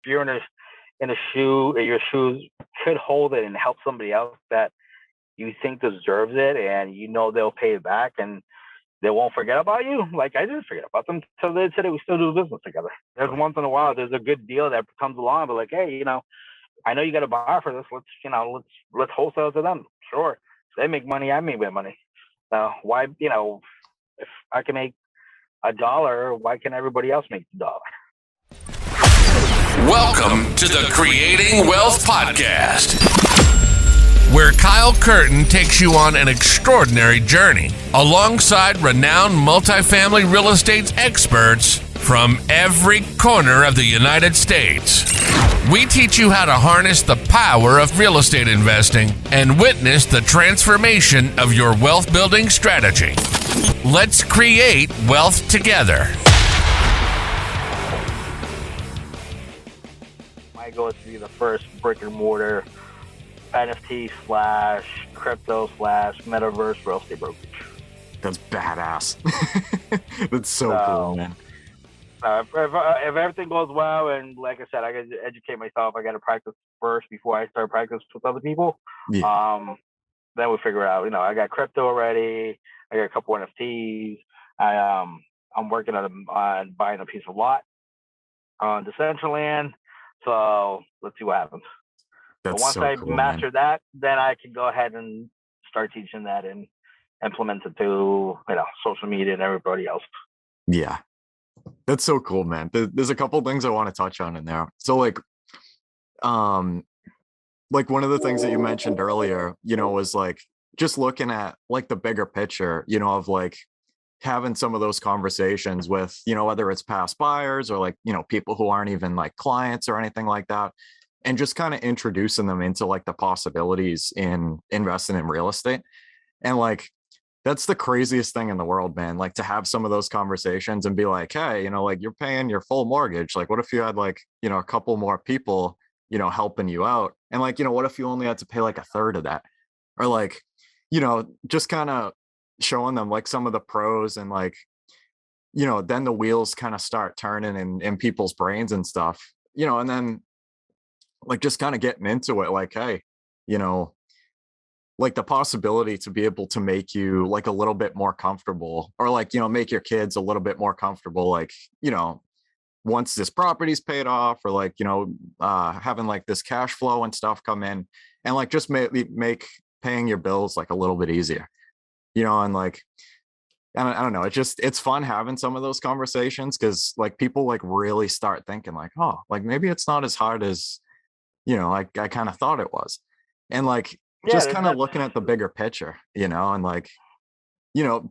you're in a shoe, your shoes could hold it and help somebody else that you think deserves it, and they'll pay it back, and they won't forget about you. Like, I didn't forget about them until they said we still do business together. There's once in a while there's a good deal that comes along, but like, hey, I know you got a buyer for this. Let's wholesale to them. Sure, they make money, I make money. Why, if I can make $1, why can everybody else make $1? Welcome to the Creating Wealth Podcast, where Kyle Curtin takes you on an extraordinary journey alongside renowned multifamily real estate experts from every corner of the United States. We teach you how to harness the power of real estate investing and witness the transformation of your wealth building strategy. Let's create wealth together. My goal is to be the first brick and mortar NFT / crypto / metaverse real estate brokerage. That's badass. That's so cool, man. If everything goes well, and like I said, I got to educate myself. I got to practice first before I start practice with other people. Yeah. Then we figure out. I got crypto already. I got a couple NFTs. I'm working on buying a piece of lot on Decentraland. So let's see what happens. But once I master that, then I can go ahead and start teaching that and implement it to social media and everybody else. Yeah. That's so cool, man. There's a couple things I want to touch on in there. So like one of the things that you mentioned earlier, was like just looking at like the bigger picture, of like having some of those conversations with, whether it's past buyers or like, people who aren't even like clients or anything like that, and just kind of introducing them into like the possibilities in investing in real estate. And like, that's the craziest thing in the world, man. Like to have some of those conversations and be like, hey, like you're paying your full mortgage. Like, what if you had like, a couple more people, helping you out? And like, what if you only had to pay like a third of that? Or like, just kind of showing them like some of the pros and like, then the wheels kind of start turning in people's brains and stuff, and then like just kind of getting into it. Like, hey, like the possibility to be able to make you like a little bit more comfortable, or like, make your kids a little bit more comfortable, like, once this property's paid off, or like, having like this cash flow and stuff come in, and like just make paying your bills like a little bit easier, and like, I don't know, it's fun having some of those conversations, because like people like really start thinking like, oh, like maybe it's not as hard as, like I kind of thought it was. And like, just kind of looking at the bigger picture, and like,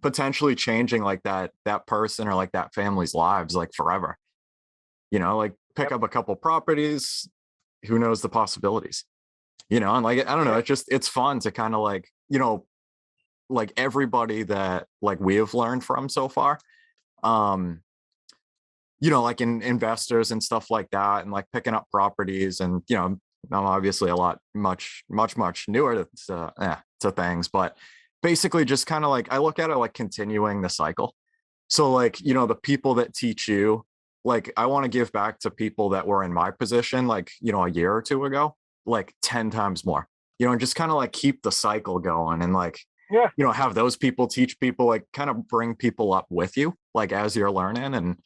potentially changing like that person or like that family's lives, like forever, like pick up a couple properties, who knows the possibilities, and like, I don't know, it's fun to kind of like, like everybody that like we have learned from so far, like in investors and stuff like that, and like picking up properties, and, I'm obviously much newer to things, but basically just kind of like, I look at it like continuing the cycle. So like, the people that teach you, like, I want to give back to people that were in my position, like, a year or two ago, like 10 times more, and just kind of like keep the cycle going, and like, have those people teach people, like kind of bring people up with you, like as you're learning, and,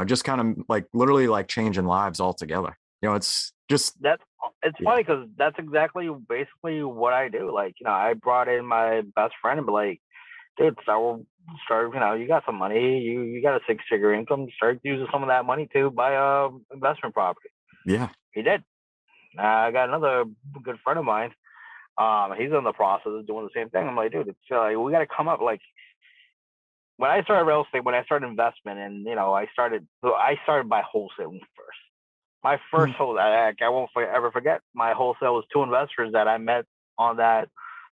just kind of like literally like changing lives altogether. It's just it's funny, because that's basically what I do. Like, I brought in my best friend and be like, dude, start, you got some money, you got a 6-figure income, start using some of that money to buy a investment property. Yeah, he did. I got another good friend of mine. He's in the process of doing the same thing. I'm like, dude, it's we got to come up. Like, when I started real estate, when I started investment, and I started by wholesaling first. My first wholesale, I won't ever forget. My wholesale was 2 investors that I met on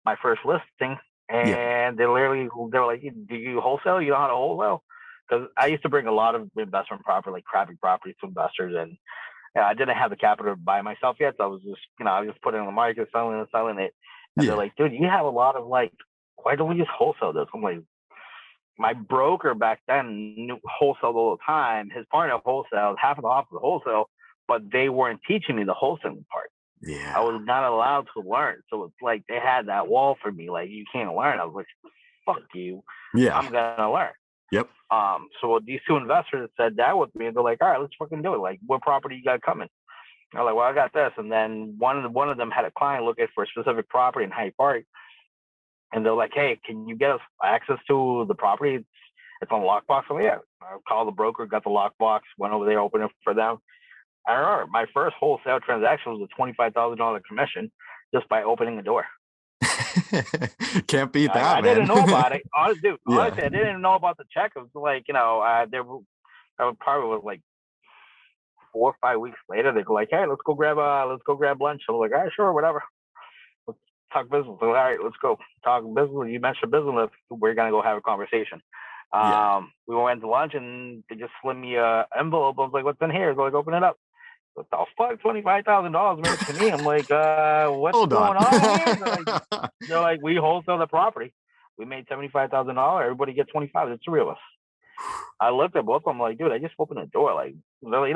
my first listing, and they were like, "Do you wholesale? You know how to wholesale?" Because I used to bring a lot of investment property, like crappy properties, to investors, and I didn't have the capital to buy myself yet. So I was just, I was just putting it on the market, selling it. And they're like, dude, you have a lot of like, why don't we just wholesale this? I'm like, my broker back then knew wholesale all the time. His partner wholesaled, half of the office wholesale. but they weren't teaching me the wholesaling part. Yeah. I was not allowed to learn. So it's like they had that wall for me, like, you can't learn. I was like, fuck you. Yeah. I'm gonna learn. Yep. So these two investors said that with me, and they're like, all right, let's fucking do it. Like, what property you got coming? I'm like, well, I got this. And then one of them had a client looking for a specific property in Hyde Park. And they're like, hey, can you get us access to the property? It's on lockbox. So yeah, I called the broker, got the lockbox, went over there, opened it for them. I remember my first wholesale transaction was a $25,000 commission just by opening the door. Can't beat that, I man. didn't know about it. Honestly, Yeah. I didn't even know about the check. It was like, I probably was like 4 or 5 weeks later. They go like, hey, let's go grab lunch. I was like, all right, sure, whatever. Let's talk business. Like, all right, let's go talk business. You mentioned business. We're gonna go have a conversation. We went to lunch and they just slid me a envelope. I was like, what's in here? They're like, open it up. What the fuck? $25,000 made to me. I'm like, what's going on here? They're like, we wholesale the property. We made $75,000. Everybody get 25. There's 3 of us. I looked at both of them like, dude, I just opened the door. Like, really,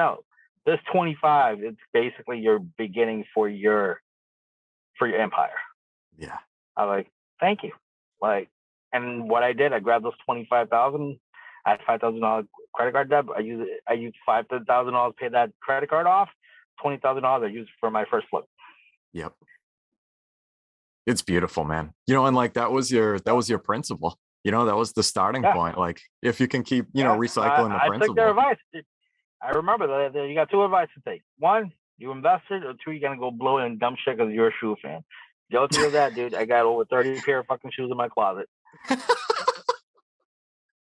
this 25, it's basically your beginning for your empire. Yeah. I was like, thank you. Like, and what I did, I grabbed those 25,000. I had $5,000 credit card debt. I used $5,000 to pay that credit card off. $20,000 I used for my first flip. Yep. It's beautiful, man. And like that was your principle. That was the starting point. Like if you can keep, recycling the principle. I took their advice. I remember that you got 2 advice to take. 1, you invested, or 2, you're gonna go blow it in dumb shit because you're a shoe fan. Guilty of that, dude. I got over 30 pair of fucking shoes in my closet.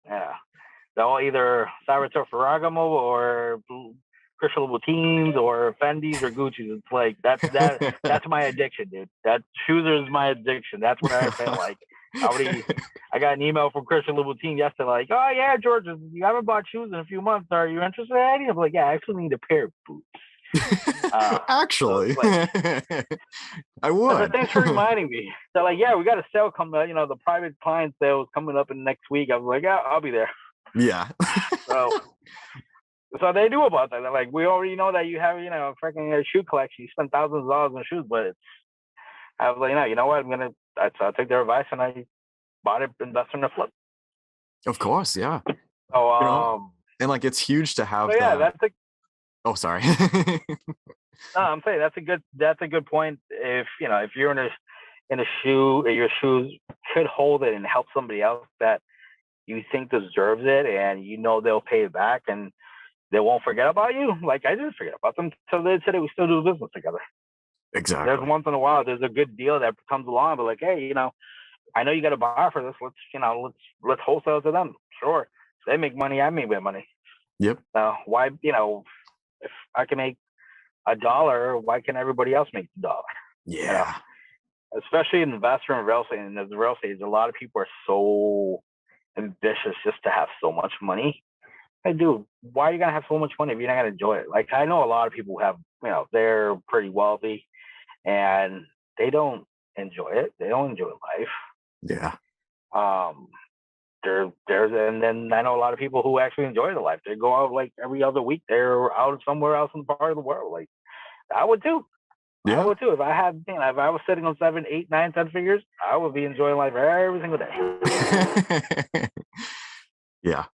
Yeah. They're all either Salvatore Ferragamo or Christian Louboutins or Fendi's or Gucci's. It's like that's my addiction, dude. That shoes is my addiction. That's where I feel like I got an email from Christian Louboutin yesterday, like, oh yeah, George, you haven't bought shoes in a few months. Are you interested in any? I'm like, yeah, I actually need a pair of boots. Actually, so I would. Thanks for reminding me. They're like, yeah, we got a sale coming. The private client sale is coming up in next week. I was like, yeah, I'll be there. Yeah. So they do about that. They're like, we already know that you have, freaking shoe collection. You spend thousands of dollars on shoes, but I was like, you know what? I'll take their advice, and I bought it, invested in a flip. Of course, yeah. So, and like it's huge to have. So yeah, that's a. Oh, sorry. No, I'm saying that's a good point. If you're in a shoe, your shoes could hold it and help somebody else that you think deserves it, and they'll pay it back, and they won't forget about you. Like I didn't forget about them until they said we still do business together. Exactly. There's once in a while there's a good deal that comes along, but like, hey, I know you got a buyer for this. Let's wholesale to them. Sure, if they make money, I make money. Yep. Why, if I can make $1, why can everybody else make $1? Yeah. Especially in investor and real estate. And as real estate, a lot of people are so ambitious just to have so much money. Hey, dude, why are you gonna have so much money if you're not gonna enjoy it? Like I know a lot of people who have, they're pretty wealthy, and they don't enjoy it. They don't enjoy life. Yeah. And then I know a lot of people who actually enjoy the life. They go out like every other week. They're out somewhere else in the part of the world. Like I would too. Yeah. I would too. If I had, if I was sitting on 7, 8, 9, 10 figures, I would be enjoying life every single day. Yeah.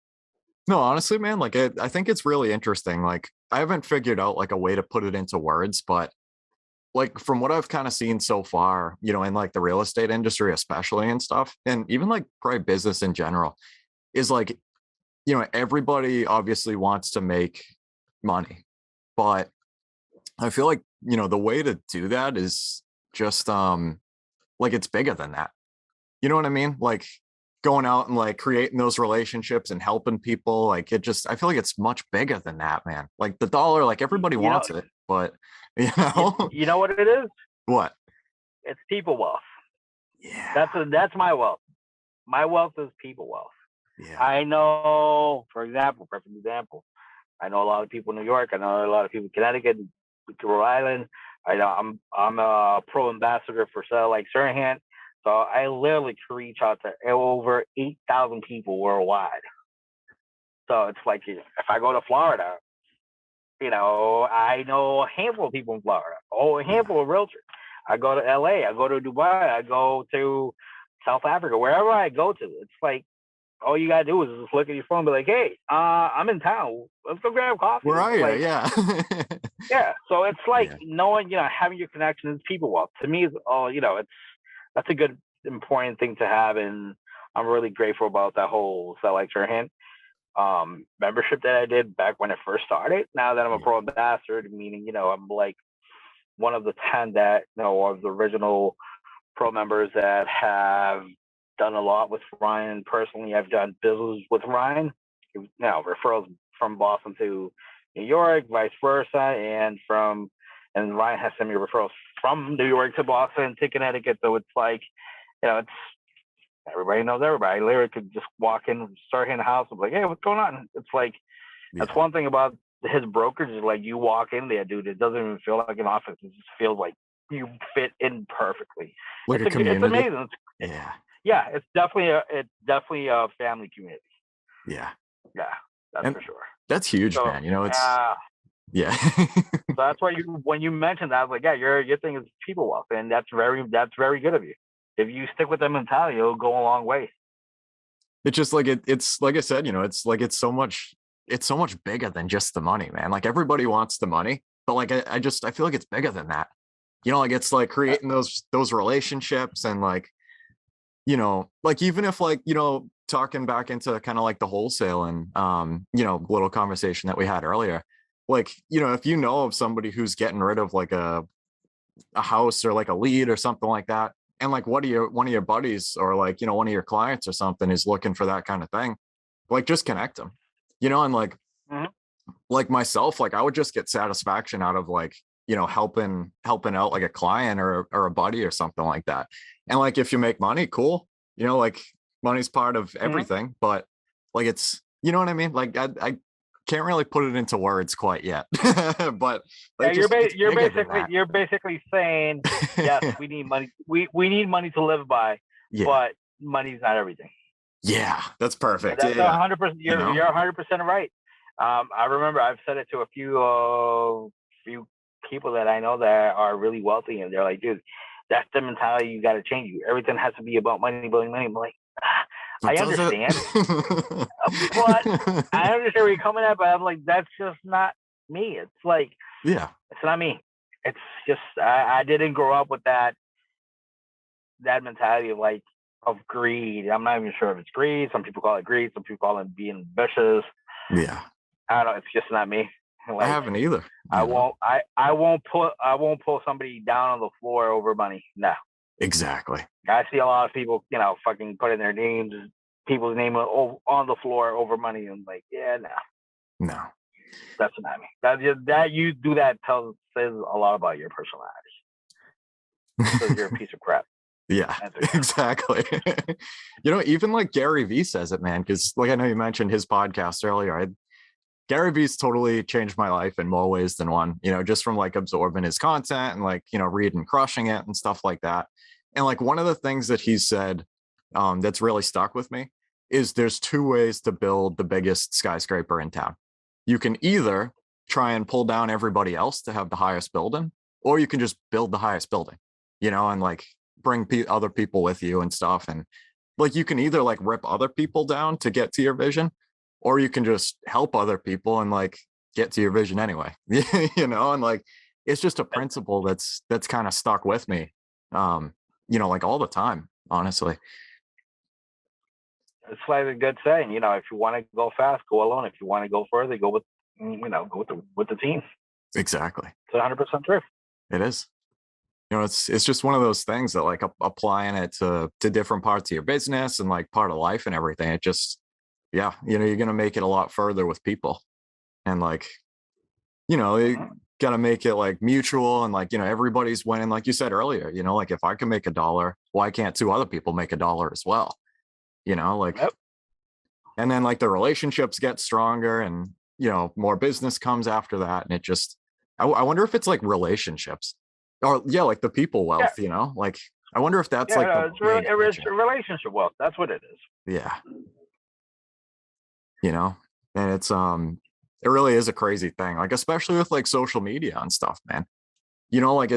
No, honestly, man, like I think it's really interesting. Like I haven't figured out like a way to put it into words, but like from what I've kind of seen so far, in like the real estate industry, especially and stuff, and even like probably business in general, is like, everybody obviously wants to make money, but I feel like, the way to do that is just like it's bigger than that. You know what I mean? Like going out and like creating those relationships and helping people. Like I feel like it's much bigger than that, man. Like the dollar, like everybody wants it, but you know what it is? What? It's people wealth. Yeah. That's my wealth. My wealth is people wealth. Yeah. I know, perfect example. I know a lot of people in New York. I know a lot of people in Connecticut, Rhode Island. I know I'm a pro ambassador for like Sariego. So I literally can reach out to over 8,000 people worldwide. So it's like if I go to Florida, I know a handful of people in Florida. Oh, a handful of realtors. I go to LA. I go to Dubai. I go to South Africa. Wherever I go to, it's like all you gotta do is just look at your phone and be like, "Hey, I'm in town. Let's go grab coffee." Where are you? Like, Yeah. yeah. So it's like Yeah. knowing, having your connections, people wealth. To me, that's a good important thing to have, and I'm really grateful about that whole Sell Like Jorge membership that I did back when it first started. Now that I'm a pro ambassador, meaning I'm like one of the 10 that of the original pro members that have done a lot with Ryan personally. I've done business with Ryan, referrals from Boston to New York, vice versa, and Ryan has sent me referrals from New York to Boston to Connecticut. So it's like, it's everybody knows everybody. I literally could just walk in, start in the house, and be like, hey, what's going on? It's like, that's one thing about his brokerage is like you walk in there, dude. It doesn't even feel like an office. It just feels like you fit in perfectly. Like a community. It's amazing. Yeah, it's definitely a family community. Yeah, that's for sure. That's huge, man. It's yeah. So that's why when you mentioned that, I was like, yeah, your thing is people wealth, and that's very good of you. If you stick with that mentality, it'll go a long way. It's just like it's like I said, it's like it's so much bigger than just the money, man. Like everybody wants the money, but like I feel like it's bigger than that. Like it's like creating those relationships and like, like even if like, talking back into kind of like the wholesale and little conversation that we had earlier, like, if of somebody who's getting rid of like a house or like a lead or something like that, and like one of your buddies or like, one of your clients or something is looking for that kind of thing, like just connect them, and like, like myself, like I would just get satisfaction out of like, helping out like a client or a buddy or something like that. And like, if you make money, cool, like money's part of everything, but like, it's, you know what I mean? Like I can't really put it into words quite yet, but like, you're basically saying, yes, we need money. We need money to live by, but money's not everything. Yeah, that's perfect. That's 100%. You're 100% right. I remember I've said it to a few people that I know that are really wealthy, and they're like, dude, that's the mentality you got to change. Everything has to be about money. I'm like, I understand, but I understand where you're coming at, but I'm like, that's just not me. It's like, it's not me. It's just, I didn't grow up with that mentality of like, of greed. I'm not even sure if it's greed. Some people call it greed. Some people call it being ambitious. Yeah. I don't know. It's just not me. Like, I haven't either. I won't pull somebody down on the floor over money. No. Exactly. I see a lot of people, fucking putting their people's name on the floor over money. And like, no, that's not me. That you do that says a lot about your personality. Says you're a piece of crap. Yeah, exactly. Even like Gary Vee says it, man, because like I know you mentioned his podcast earlier. Gary Vee's totally changed my life in more ways than one, just from like absorbing his content and like, reading Crushing It and stuff like that. And like one of the things that he said that's really stuck with me is there's two ways to build the biggest skyscraper in town. You can either try and pull down everybody else to have the highest building, or you can just build the highest building, and like bring other people with you and stuff. And like, you can either like rip other people down to get to your vision, or you can just help other people and like get to your vision anyway, and like, it's just a principle that's kind of stuck with me, like all the time, honestly. It's like a good saying, if you want to go fast, go alone. If you want to go further, go with the team. Exactly. It's 100% true. It is. It's just one of those things that like applying it to different parts of your business and like part of life and everything. It just, you're going to make it a lot further with people, and like, you got to make it like mutual and like, everybody's winning. Like you said earlier, like if I can make $1, why can't two other people make $1 as well? Like, and then like the relationships get stronger and, more business comes after that. And it just, I wonder if it's like relationships or like the people wealth, like, I wonder if that's like, it's relationship wealth. That's what it is. Yeah. And it's, It really is a crazy thing, like especially with like social media and stuff, man. Like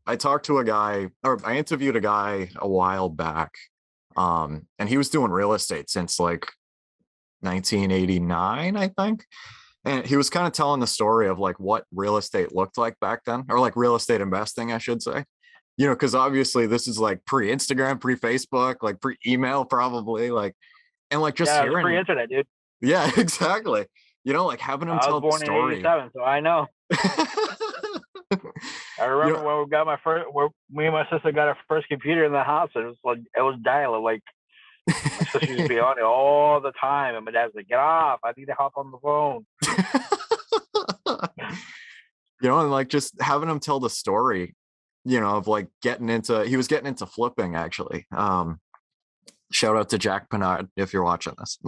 I talked to a guy, or I interviewed a guy a while back, and he was doing real estate since like 1989, I think. And he was kind of telling the story of like what real estate looked like back then, or like real estate investing, I should say. Because obviously this is like pre-Instagram, pre-Facebook, like pre-email, probably, like, and like just hearing pre-internet, dude. Yeah, exactly. Like having him tell the story. I was born in '87, so I know. I remember when we got where me and my sister got our first computer in the house. It was dial-up. Like my sister used to be on it all the time, and my dad's like, "Get off! I need to hop on the phone." And like just having him tell the story, of like he was getting into flipping, actually. Shout out to Jack Pinard if you're watching this.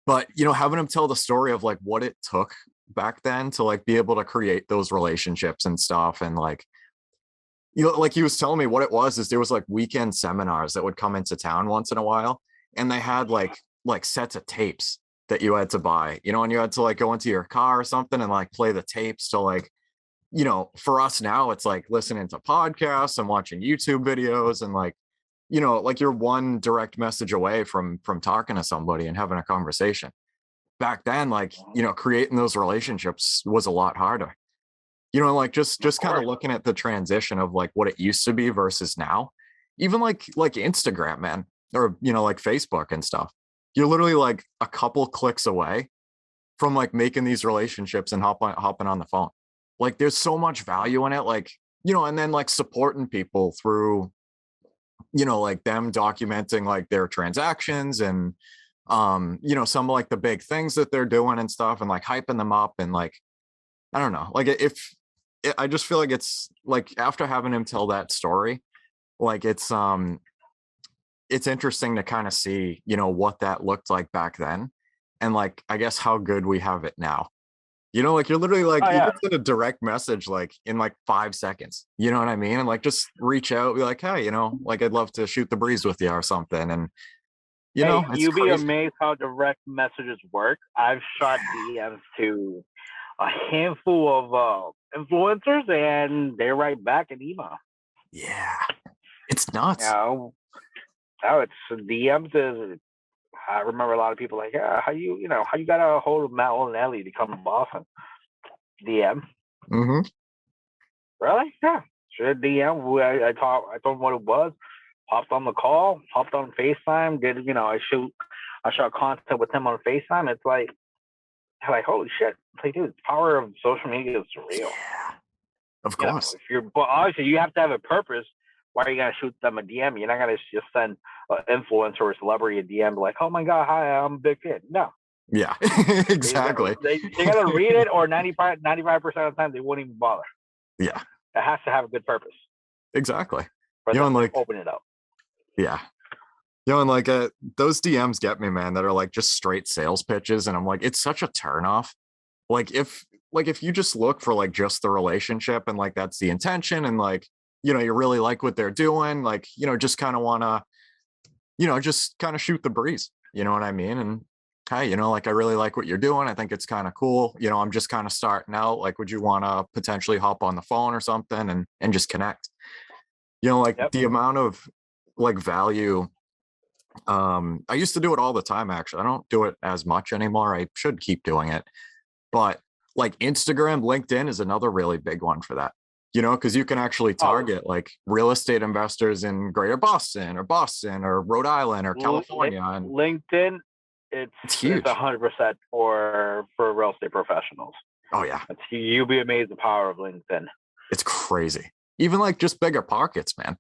But having him tell the story of like what it took back then to like be able to create those relationships and stuff, and like like he was telling me what it was is there was like weekend seminars that would come into town once in a while, and they had like sets of tapes that you had to buy, and you had to like go into your car or something and like play the tapes to like, for us now it's like listening to podcasts and watching YouTube videos, and like like you're one direct message away from talking to somebody and having a conversation. Back then, like, creating those relationships was a lot harder. Like just kind of looking at the transition of like what it used to be versus now. Even like Instagram, man, or like Facebook and stuff. You're literally like a couple clicks away from like making these relationships and hopping on the phone. Like there's so much value in it, like, and then like supporting people through like them documenting like their transactions and some like the big things that they're doing and stuff, and like hyping them up, and like I don't know, like I just feel like it's like after having him tell that story, like it's interesting to kind of see what that looked like back then, and like I guess how good we have it now. Like you're literally like, you can send a direct message like in like 5 seconds. You know what I mean? And like just reach out, be like, hey, like I'd love to shoot the breeze with you or something. And you'd be amazed how direct messages work. I've shot DMs to a handful of influencers, and they write back an email. Yeah, it's nuts. Now it's DMs. I remember a lot of people like, yeah, how you got a hold of Matt and Ellie to come to Boston? DM. Mm-hmm. Really? Yeah. Sure. DM. I told him what it was. Hopped on the call. Hopped on FaceTime. I shot content with him on FaceTime. It's like holy shit. It's like, dude, the power of social media is surreal. Yeah. Of course. But obviously you have to have a purpose. Why are you gonna shoot them a DM? You're not gonna just send an influencer or a celebrity a DM like, "Oh my god, hi, I'm a big fan." No. Yeah, exactly. They gotta read it, or 95% of the time they won't even bother. Yeah, it has to have a good purpose. Exactly. And like open it up. Yeah. And like those DMs get me, man, that are like just straight sales pitches, and I'm like, it's such a turnoff. Like if you just look for like just the relationship and like that's the intention, and like you really like what they're doing, like, just kind of want to, just kind of shoot the breeze, you know what I mean? And hey, like, I really like what you're doing. I think it's kind of cool. I'm just kind of starting out. Like, would you want to potentially hop on the phone or something and just connect? Like the amount of like value. I used to do it all the time, actually. I don't do it as much anymore. I should keep doing it. But like Instagram, LinkedIn is another really big one for that. Because you can actually target like real estate investors in Greater Boston or Rhode Island or California. And LinkedIn, it's huge. It's 100% for real estate professionals. Oh yeah, you'll be amazed the power of LinkedIn. It's crazy. Even like just Biggerpockets, man.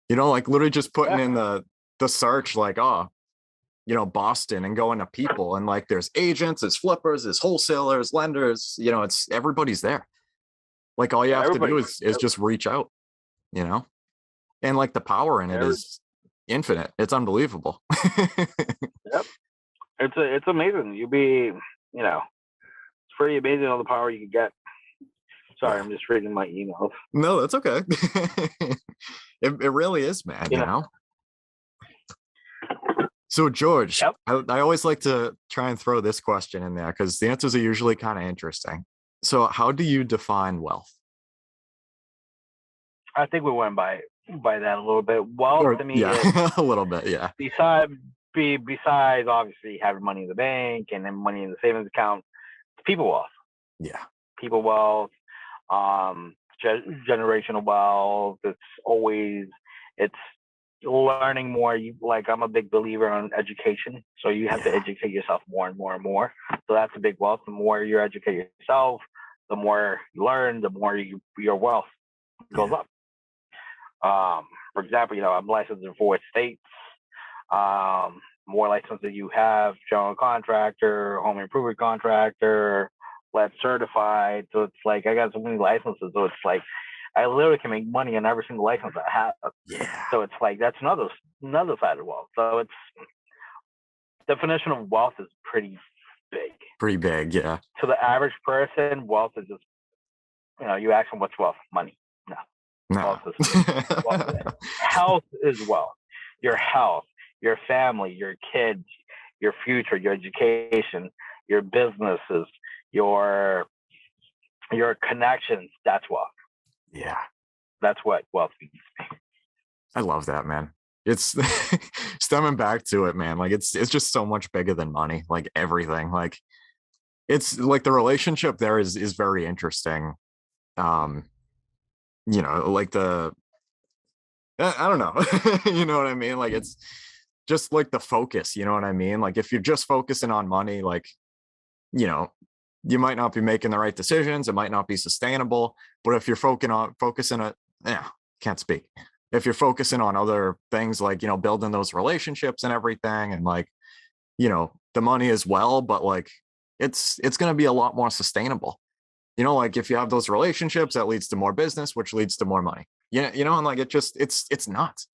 Like literally just putting in the search, like Boston, and going to people, and like there's agents, there's flippers, there's wholesalers, lenders. It's everybody's there. Like all you have to do is just reach out, and like the power in it is infinite. It's unbelievable. Yep. It's amazing. You'll be, it's pretty amazing all the power you can get. Sorry, I'm just reading my emails. No, that's okay. It really is, man, So George, Yep. I always like to try and throw this question in there because the answers are usually kind of interesting. So how do you define wealth? I think we went by that a little bit. Wealth Or, to me yeah, is a little bit. Yeah. besides obviously having money in the bank and then money in the savings account, it's people wealth. Yeah. People wealth, generational wealth. It's learning more. I'm a big believer on education, so you have to educate yourself more and more and more. So that's a big wealth. The more you educate yourself, the more you learn, the more your wealth goes up. For example, I'm licensed in 4 states. More licenses that you have: general contractor, home improvement contractor, lead certified. So it's like I got so many licenses. So it's like I literally can make money on every single license I have. Yeah. So it's like that's another side of wealth. So it's definition of wealth is pretty big. Pretty big, yeah. To the average person, wealth is just you ask them what's wealth? Money. No. No. Health is wealth. Your health, your family, your kids, your future, your education, your businesses, your connections. That's wealth. Yeah. That's what wealth means to me. I love that, man. It's stemming back to it, man. Like it's just so much bigger than money, like everything. Like it's like the relationship there is very interesting. Like I don't know. You know what I mean? Like it's just like the focus, you know what I mean? Like if you're just focusing on money, like, you might not be making the right decisions. It might not be sustainable. But if you're focusing on, can't speak. If you're focusing on other things like, building those relationships and everything and like, the money as well, but like it's going to be a lot more sustainable. Like if you have those relationships, that leads to more business, which leads to more money. And like it's nuts.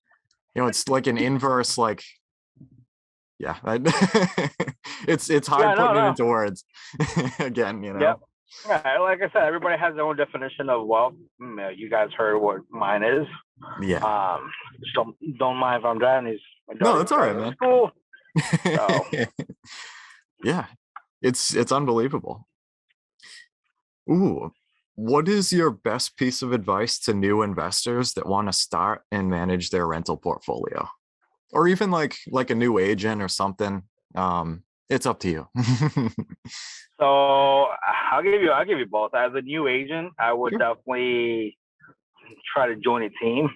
It's like an inverse, like, yeah, it's hard putting it into words. Again, Yeah. Like I said, everybody has their own definition of wealth. You guys heard what mine is. Yeah. Just don't mind if I'm driving these. No, it's all right, man. School. So. Yeah, it's unbelievable. Ooh, what is your best piece of advice to new investors that want to start and manage their rental portfolio, or even like a new agent or something? It's up to you. So I'll give you both. As a new agent, I would definitely try to join a team.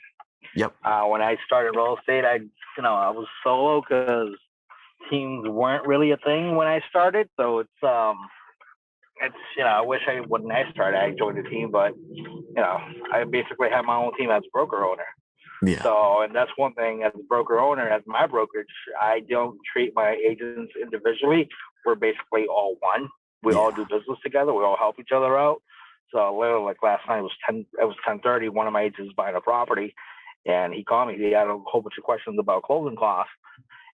Yep. When I started real estate, I was solo because teams weren't really a thing when I started. So it's I wish when I started, I joined a team, but I basically have my own team as broker owner. Yeah. So, and that's one thing as a broker owner, as my brokerage, I don't treat my agents individually. We're basically all one. We all do business together. We all help each other out. So literally, like last night, it was 10:30. One of my agents was buying a property, and he called me. He had a whole bunch of questions about closing costs,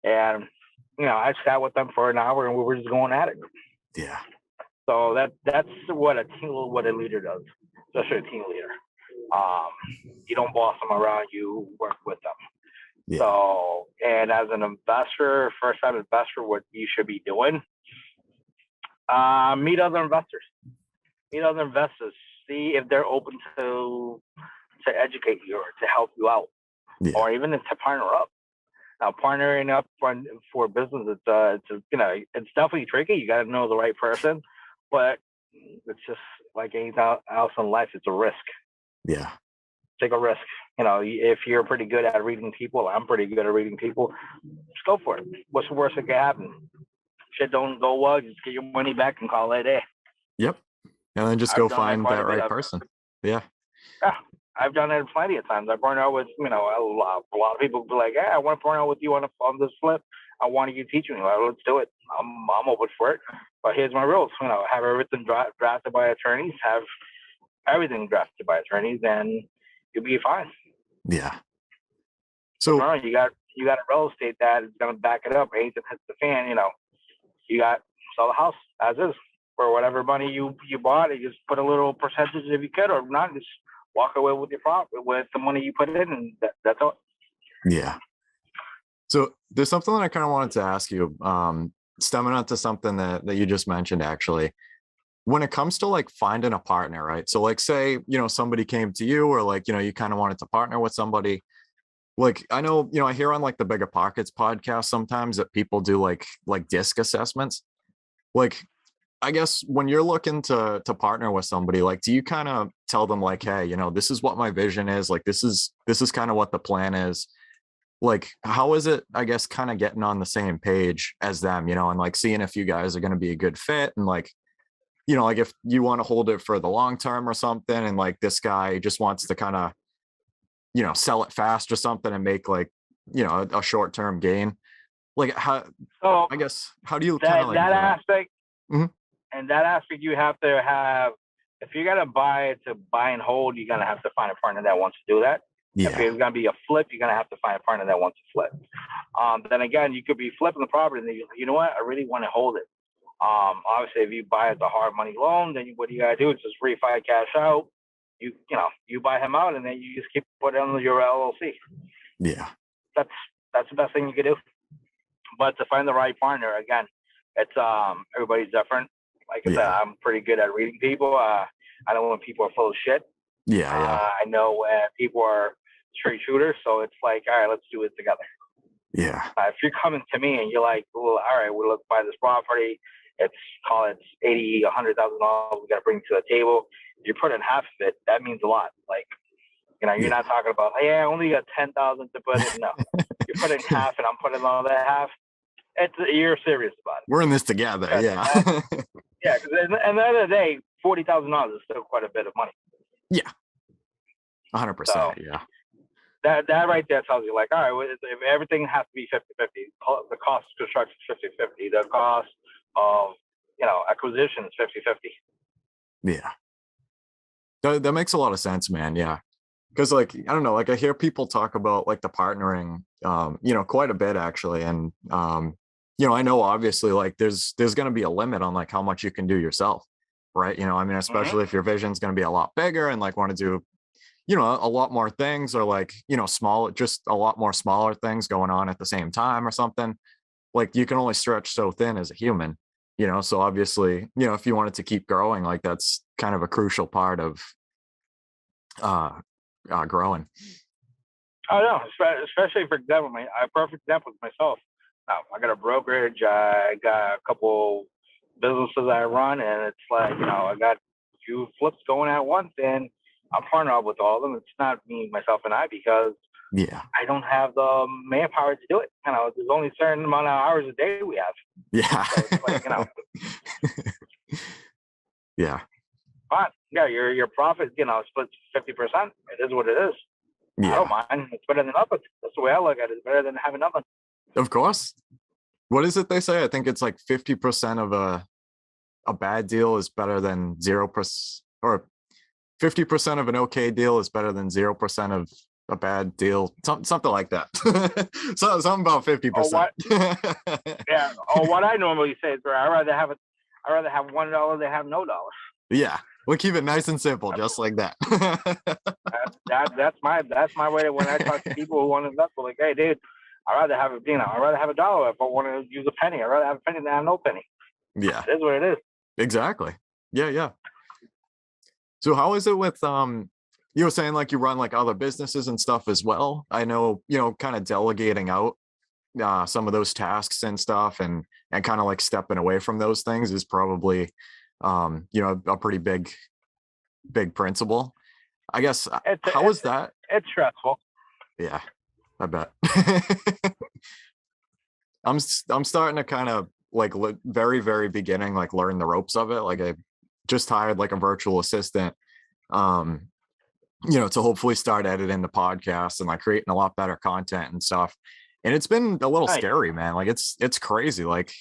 and I sat with them for an hour, and we were just going at it. Yeah. So that's what a leader does, especially a team leader. You don't boss them around, you work with them. Yeah. So, and as an investor, first-time investor, what you should be doing, meet other investors. See if they're open to educate you or to help you out, or even to partner up. Now, partnering up for business, it's definitely tricky. You got to know the right person, but it's just like anything else in life. It's a risk. Yeah. Take a risk. If you're pretty good at reading people, I'm pretty good at reading people, just go for it. What's the worst that can happen? Shit don't go well, just get your money back and call it a day. Yep. And then just go find that right person. Yeah. Yeah. I've done it plenty of times. I partner out with, a lot of people be like, "Hey, I want to partner with you on this flip. I want you to teach me." Like, let's do it. I'm open for it. But here's my rules. Have everything drafted by attorneys. Have everything drafted by attorneys, and you'll be fine. Yeah. So you got a real estate that is going to back it up. Anything hits the fan, you got sell the house as is for whatever money you bought. You just put a little percentage if you could, or not. Just walk away with your profit with the money you put in, and that's all. Yeah. So there's something that I kind of wanted to ask you, stemming onto something that you just mentioned, actually. When it comes to like finding a partner, right? So like say, somebody came to you, or like, you kind of wanted to partner with somebody. Like I know, I hear on like the Biggerpockets podcast sometimes that people do like disc assessments. Like I guess when you're looking to partner with somebody, like do you kind of tell them like, hey, this is what my vision is, like this is kind of what the plan is. Like how is it, I guess, kind of getting on the same page as them, and like seeing if you guys are going to be a good fit, and like, like if you want to hold it for the long term or something, and like this guy just wants to kind of, sell it fast or something and make like, a short term gain. Like how, So I guess, how do you kind of like that aspect, Mhm. and that aspect you have to have. If you're gonna buy it to buy and hold, you're gonna have to find a partner that wants to do that. If Yeah. it's gonna be a flip, you're gonna have to find a partner that wants to flip. Then again, you could be flipping the property and then you know what, I really want to hold it. Obviously, if you buy it the hard money loan, then what you gotta do is just refi cash out. You buy him out, and then you just keep putting on your LLC. Yeah. That's the best thing you could do. But to find the right partner, again, it's everybody's different. Like I said, Yeah. I'm pretty good at reading people. I know when people are full of shit. Yeah. I know when people are straight shooters. So it's like, all right, let's do it together. Yeah. If you're coming to me and you're like, well, all right, we'll buy this property. Call it $80,000, $100,000. We got to bring to the table. If you put in half of it, that means a lot. Like, you're not talking about, hey, I only got 10,000 to put in. No, you put in half, and I'm putting all that half. You're serious about it. We're in this together. Yeah. Yeah, because at the end of the day, $40,000 is still quite a bit of money. Yeah. 100%. So, yeah. That right there tells you, like, all right, if everything has to be 50-50, the cost of construction is 50-50, the cost of, acquisition is 50-50. Yeah. That makes a lot of sense, man. Yeah. Because like, I don't know, like I hear people talk about like the partnering, quite a bit actually. And, I know obviously like there's going to be a limit on like how much you can do yourself. Right. Especially if your vision's going to be a lot bigger and like want to do, a lot more things, or like, just a lot more smaller things going on at the same time or something. Like you can only stretch so thin as a human, so obviously, if you wanted to keep growing, like that's kind of a crucial part of growing. Oh no, especially for example, a perfect example is myself. I got a brokerage. I got a couple businesses I run, and it's like, I got a few flips going at once, and I'm partnered up with all of them. It's not me, myself, and I, because I don't have the manpower to do it. There's only a certain amount of hours a day we have. Yeah. So it's like, Yeah. But yeah, your profit, splits 50%. It is what it is. Yeah. I don't mind. It's better than nothing. That's the way I look at it. It's better than having nothing. Of course. What is it they say? I think it's like 50% of a bad deal is better than 0%, or 50% of an okay deal is better than 0% of a bad deal. Something like that. So something about 50%. Yeah. Or what I normally say is, I'd rather have $1 than have no dollar. Yeah. We'll keep it nice and simple, just like that. That's my way. When I talk to people who want to invest, like, hey, dude, I'd rather have a dollar if I want to use a penny. I'd rather have a penny than have no penny. Yeah. It is what it is. Exactly. Yeah. So how is it with you were saying like you run like other businesses and stuff as well? I know, kind of delegating out some of those tasks and stuff, and kind of like stepping away from those things is probably a pretty big principle, I guess. How is that? It's stressful. Yeah, I bet. I'm starting to kind of like very, very beginning, like learn the ropes of it. Like I just hired like a virtual assistant, to hopefully start editing the podcast and like creating a lot better content and stuff. And it's been a little scary, man. Like it's crazy. Like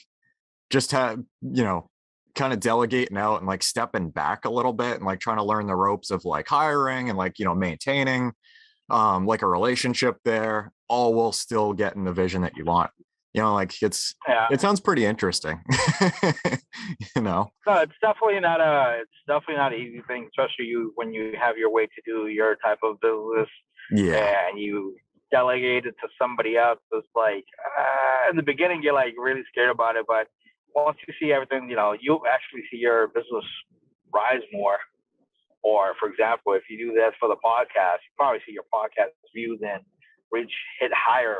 just kind of delegating out and like stepping back a little bit and like trying to learn the ropes of like hiring and like, maintaining like a relationship there, all while still getting the vision that you want. Like it sounds pretty interesting. No, it's definitely not an easy thing, especially when you have your way to do your type of business. Yeah. And you delegate it to somebody else. It's like, in the beginning, you're like really scared about it. But once you see everything, you actually see your business rise more. Or, for example, if you do this for the podcast, you probably see your podcast views and hit higher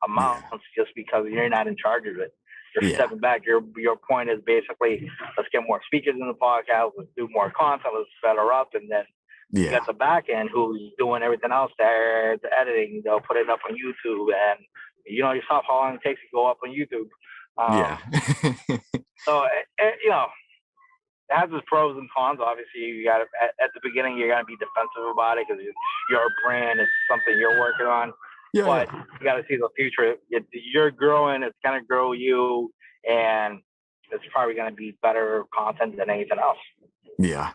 amounts just because you're not in charge of it. You're stepping back. Your point is basically, let's get more speakers in the podcast, let's do more content, let's set her up, and then you got the back end who's doing everything else there, the editing, they'll put it up on YouTube, and yourself how long it takes to go up on YouTube. So, it has its pros and cons. Obviously, you got at the beginning, you're gonna be defensive about it because your brand is something you're working on. But you got to see the future. You're growing; it's gonna grow you, and it's probably gonna be better content than anything else. Yeah,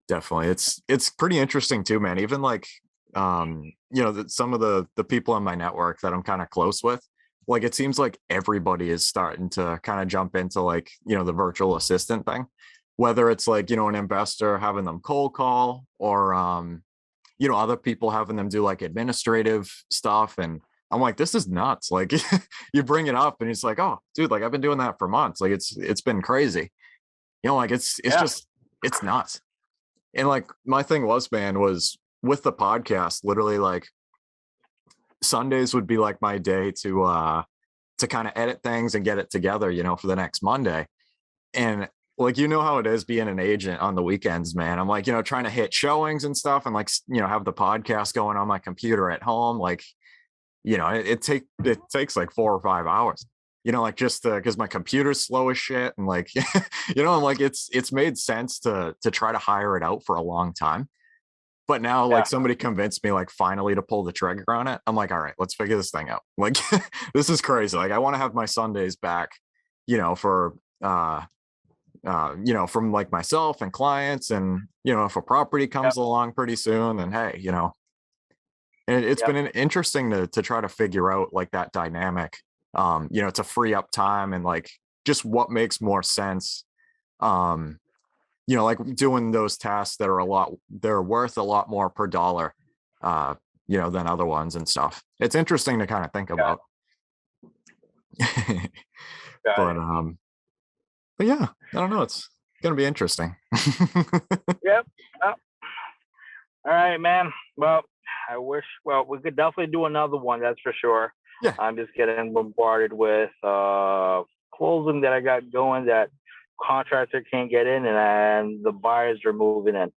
definitely. It's pretty interesting too, man. Even like, some of the people in my network that I'm kind of close with. Like, it seems like everybody is starting to kind of jump into like, the virtual assistant thing, whether it's like, an investor having them cold call or, other people having them do like administrative stuff. And I'm like, this is nuts. Like you bring it up and it's like, oh dude, like I've been doing that for months. Like it's been crazy, like it's nuts. And like my thing was with the podcast, literally like, Sundays would be like my day to kind of edit things and get it together, for the next Monday. And like, how it is being an agent on the weekends, man. I'm like, trying to hit showings and stuff and like, have the podcast going on my computer at home. Like, it takes like 4 or 5 hours, like just because my computer's slow as shit. And like, I'm like, it's made sense to try to hire it out for a long time. But now, like, somebody convinced me, like, finally to pull the trigger on it. I'm like, all right, let's figure this thing out. Like, this is crazy. Like, I want to have my Sundays back, for, from like myself and clients. And, if a property comes along pretty soon, then hey, and it's been interesting to try to figure out like that dynamic, to free up time and like just what makes more sense. Like doing those tasks that are they're worth a lot more per dollar, than other ones and stuff. It's interesting to kind of think about. But yeah, I don't know. It's going to be interesting. Yep. Oh. All right, man. Well, we could definitely do another one. That's for sure. Yeah. I'm just getting bombarded with closing that I got going that contractor can't get in, and the buyers are moving in.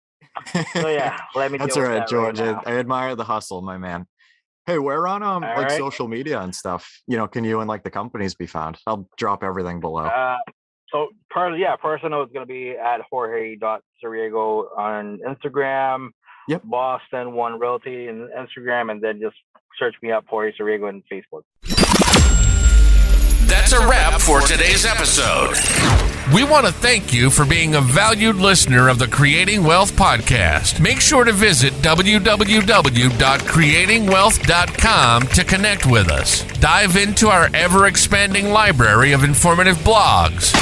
So yeah, let me. That's all right, George. I admire the hustle, my man. Hey, where on social media and stuff? Can you and like the companies be found? I'll drop everything below. So personal is going to be at Jorge.Sariego on Instagram. Yep. Boston One Realty and Instagram, and then just search me up Jorge Sariego on Facebook. That's a wrap for today's episode. We want to thank you for being a valued listener of the Creating Wealth Podcast. Make sure to visit www.creatingwealth.com to connect with us. Dive into our ever-expanding library of informative blogs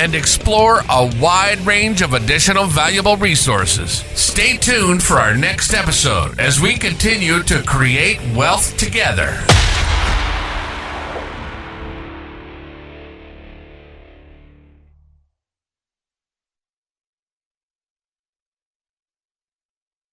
and explore a wide range of additional valuable resources. Stay tuned for our next episode as we continue to create wealth together.